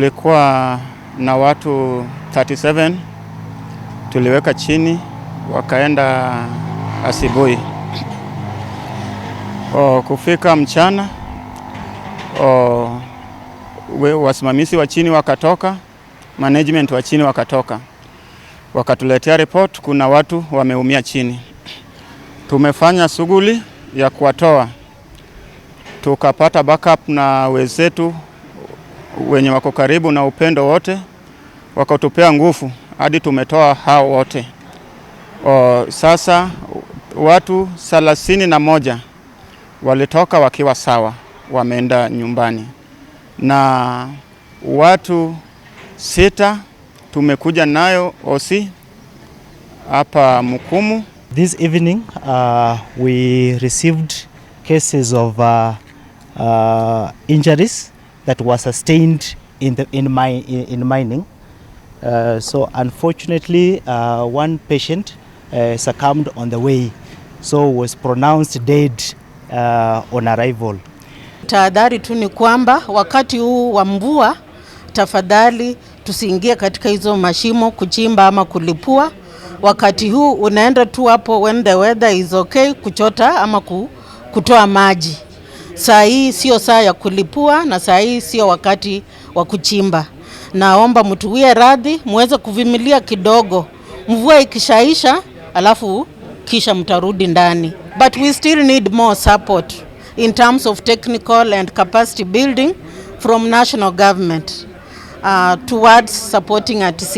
Tulikuwa na watu 37 tuliweka chini wakaenda asubuhi. Kufika mchana wasimamizi wa chini wakatoka, management wa chini wakatoka. Wakatuletea report kuna watu wameumia chini. Tumefanya shughuli ya kuwatoa. Tukapata backup na wenzetu wenye wako karibu na Upendo wote wakatupea nguvu hadi tumetoa hao wote. Sasa watu 31 walitoka wakiwa sawa, wameenda nyumbani, na watu 6 tumekuja nayo OC hapa Mukumu. This evening we received cases of injuries that were sustained in mining. So unfortunately one patient succumbed on the way, so was pronounced dead on arrival. Tahadhari tu ni kwamba wakati huu wa mvua, tafadhali tusiingie katika hizo mashimo kuchimba ama kulipua. Wakati huu unaenda tu hapo when the weather is okay kuchota ama kutoa maji. Saa hii sio saa ya kulipua na saa hii sio wakati wa kuchimba. Naomba mtuwie radhi, muweze kuvimilia kidogo. Mvua ikishaisha, alafu kisha mtarudi ndani. But we still need more support in terms of technical and capacity building from national government towards supporting RTC.